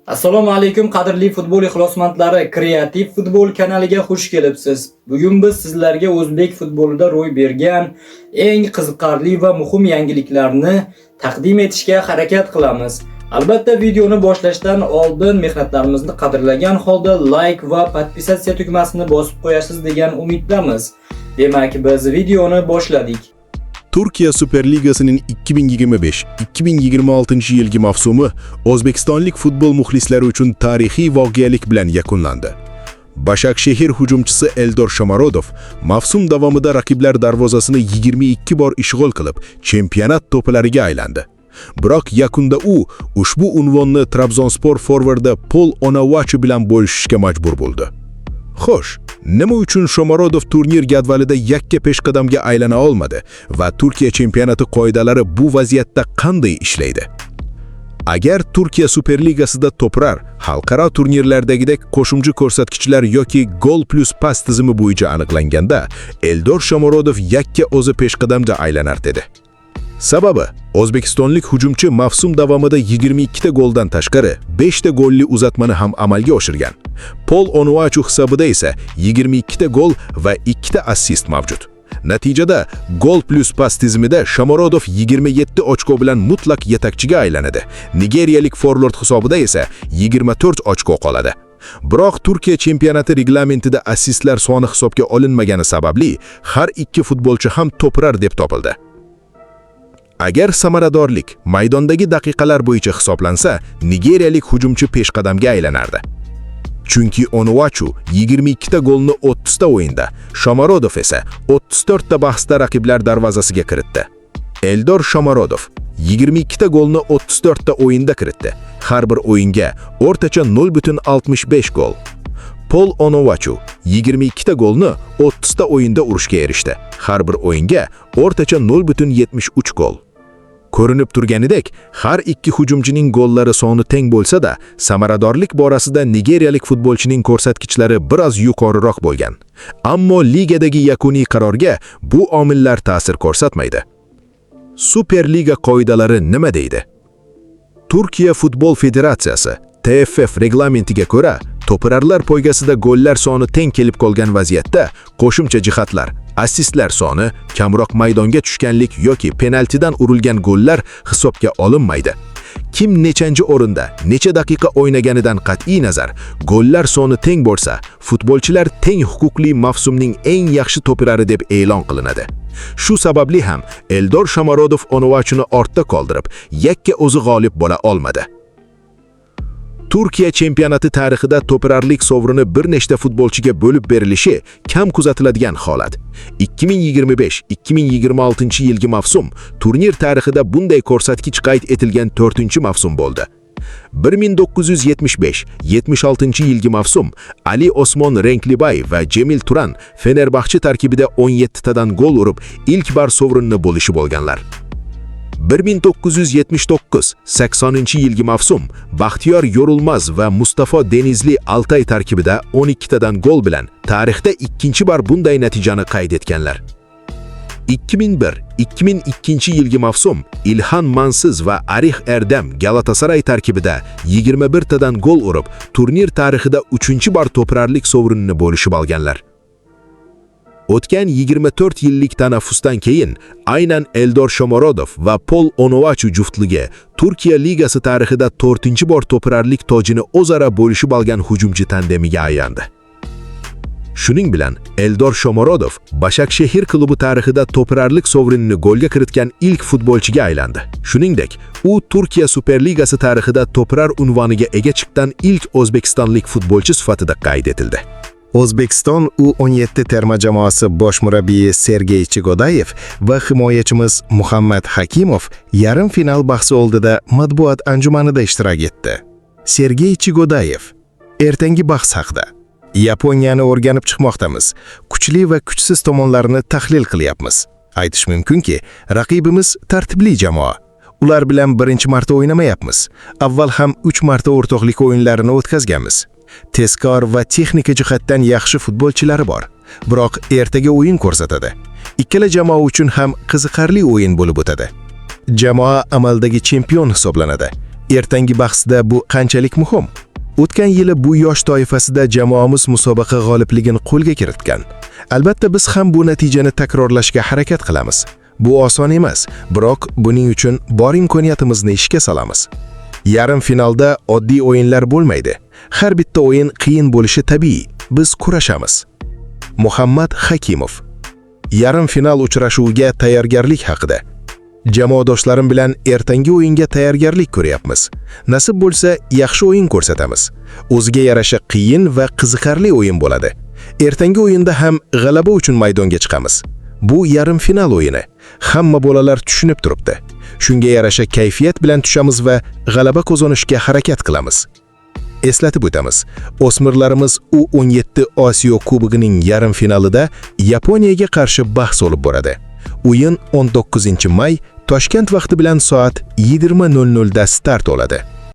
Assalomu alaykum qadrli futbol ixlosmandlari, Kreativ futbol kanaliga xush kelibsiz. Bugun biz sizlarga o'zbek futbolida ro'y bergan eng qiziqarli va muhim yangiliklarni taqdim etishga harakat qilamiz. Albatta videoni boshlashdan oldin mehnatlarimizni qadrlagan holda like va podpisatsiya tugmasini bosib qo'yasiz degan umiddamiz. Demak, biz videoni boshladik. Turkiya Superligasining 2025-2026 yilgi mavsumi O'zbekistonlik futbol muxlislari uchun tarixiy voqelik bilan yakunlandi. Başakşehir hujumchisi Eldor Shomurodov mavsum davomida raqiblar darvozasini 22 bor ishg'ol qilib, chempionat to'pilariga aylandi. Biroq yakunda u ushbu unvonni Trabzonspor forvardi Pol Onuachu bilan bo'lishishga majbur bo'ldi. Xo'sh, nima uchun Shomurodov turnir jadvalida yakka peshqadamga aylana olmadi va Turkiya chempionati qoidalari bu vaziyatda qanday ishlaydi? Agar Turkiya Superligasida to'prar xalqaro turnirlardagidek qo'shimcha ko'rsatkichlar yoki gol plus pas tizimi bo'yicha aniqlanganda, Eldor Shomurodov yakka o'zi peshqadamga aylanar dedi. Sababi, O'zbekistonlik hujumchi mavsum davomida 22 ta goldan tashqari 5 ta golli uzatmani ham amalga oshirgan. Pol Onuachu hisobida esa 22 ta gol va 2 ta assist mavjud. Natijada gol plus pas tizimida Shomurodov 27 ochko bilan mutlaq yetakchiga aylanadi. Nigeriyalik forvard hisobida esa 24 ochko qoladi. Biroq Turkiya chempionati reglamentida assistlar soni hisobga olinmagani sababli har ikki futbolchi ham to'prar deb topildi. Agar samaradorlik maydondagi daqiqalar bo'yicha hisoblansa, nigeriyalik hujumchi peshqadamga aylanardi. Chunki Onuachu 22 ta golni 30 ta o'yinda, Shomurodov esa 34 ta bahsda raqiblar darvozasiga kiritdi. Eldor Shomurodov 22 ta golni 34 ta o'yinda kiritdi. Har bir o'yinga o'rtacha 0.65 gol. Pol Onuachu 22 ta golni 30 ta o'yinda urishga erishdi. Har bir o'yinga o'rtacha 0.73 gol. Ko'rinib turganidek, har ikki hujumchining gollari soni teng bo'lsa-da, samaradorlik borasida nigeriyalik futbolchining ko'rsatkichlari biroz yuqoriroq bo'lgan. Ammo ligadagi yakuniy qarorga bu omillar ta'sir ko'rsatmaydi. Superliga qoidalari nima deydi? Turkiya Futbol Federatsiyasi TFF reglamentiga ko'ra, to'pirarlar poygasida gollar soni teng kelib qolgan vaziyatda qo'shimcha jihatlar, assistlar soni, kamroq maydonga tushganlik yoki penaltidan urilgan gollar hisobga olinmaydi. Kim nechanchi o'rinda, necha daqiqa o'ynaganidan qat'iy nazar, gollar soni teng bo'lsa, futbolchilar teng huquqli mavsumning eng yaxshi to'pirari deb e'lon qilinadi. Shu sababli ham Eldor Shomurodov Onuachuni ortda qoldirib, yakka o'zi g'olib bo'la olmadi. Turkiya chempionati tarixida to'pirarlik sovrini bir nechta futbolchiga bo'lib berilishi kam kuzatiladigan holat. 2025-2026 yilgi mavsum turnir tarixida bunday ko'rsatkich qayd etilgan 4-mavsum bo'ldi. 1975-76 yilgi mavsum Ali Osmon Renklibay va Cemil Turan Fenerbahçe tarkibida 17 tadan gol urib, ilk bor sovrinni bo'lishi bo'lganlar. 1979-80 yilgi mavsum Baxtiyor Yorulmaz va Mustafa Denizli Altay tarkibida 12 tadan gol bilan tarixda ikkinchi bor bunday natijani qayd etganlar. 2001-2002 yilgi mavsum Ilhan Mansiz va Arix Erdem Galatasaray tarkibida 21 tadan gol urib, turnir tarixida 3-bor to'pirarlik sovrinini bo'lishib olganlar. O'tgan 24 yillik tanaffusdan keyin aynan Eldor Shomurodov va Pol Onuachu juftligi Turkiya ligasi tarixida 4-bor to'pirarlik tojini o'zaro bo'lishib olgan hujumchi tandemiga aylandi. Shuning bilan Eldor Shomurodov Başakşehir klubi tarixida to'pirarlik sovrinini golga kiritgan ilk futbolchiga aylandi. Shuningdek, u Turkiya Superligasi tarixida to'pirar unvoniga ega chiqqan ilk o'zbekistonlik futbolchi sifatida qayd etildi. O'zbekiston U17 terma jamoasi bosh murabbiyi Sergey Chigodayev va himoyachimiz Muhammad Hakimov yarim final bahsi oldida matbuot anjumanida ishtirok etdi. Sergey Chigodayev: ertangi bahs haqida Yaponiyani o'rganib chiqmoqdamiz. Kuchli va kuchsiz tomonlarini tahlil qilyapmiz. Aytish mumkinki, raqibimiz tartibli jamoa. Ular bilan birinchi marta o'ynamayapmiz. Avval ham 3 marta o'rtoqlik o'yinlarini o'tkazganmiz. Tezkor va texnika jihatdan yaxshi futbolchilari bor. Biroq ertaga o'yin ko'rsatadi. Ikkala jamoa uchun ham qiziqarli o'yin bo'lib o'tadi. Jamoa amaldagi chempion hisoblanadi. Ertangi bahsda bu qanchalik muhim? O'tgan yili bu yosh toifasida jamoamiz musobaqa g'olibligini qo'lga kiritgan. Albatta biz ham bu natijani takrorlashga harakat qilamiz. Bu oson emas, biroq buning uchun bor imkoniyatimizni ishga solamiz. Yarim finalda oddiy o'yinlar bo'lmaydi. Har bitta o'yin qiyin bo'lishi tabiiy. Biz kurashamiz. Muhammad Hakimov. Yarim final uchrashuviga tayyorgarlik haqida. Jamoadoshlarim bilan ertangi o'yinga tayyorgarlik ko'ryapmiz. Nasib bo'lsa, yaxshi o'yin ko'rsatamiz. O'ziga yarasha qiyin va qiziqarli o'yin bo'ladi. Ertangi o'yinda ham g'alaba uchun maydonga chiqamiz. Bu yarim final o'yini. Hamma bolalar tushunib turibdi. Shunga yarasha kayfiyat bilan tushamiz va g'alaba qozonishga harakat qilamiz. Eslatib o'tamiz, o'smirlarimiz U17 Osiyo Kubogining yarim finalida Yaponiyaga qarshi bahs olib boradi. O'yin 19 may Toshkent vaqti bilan soat 20:00 da start oladi.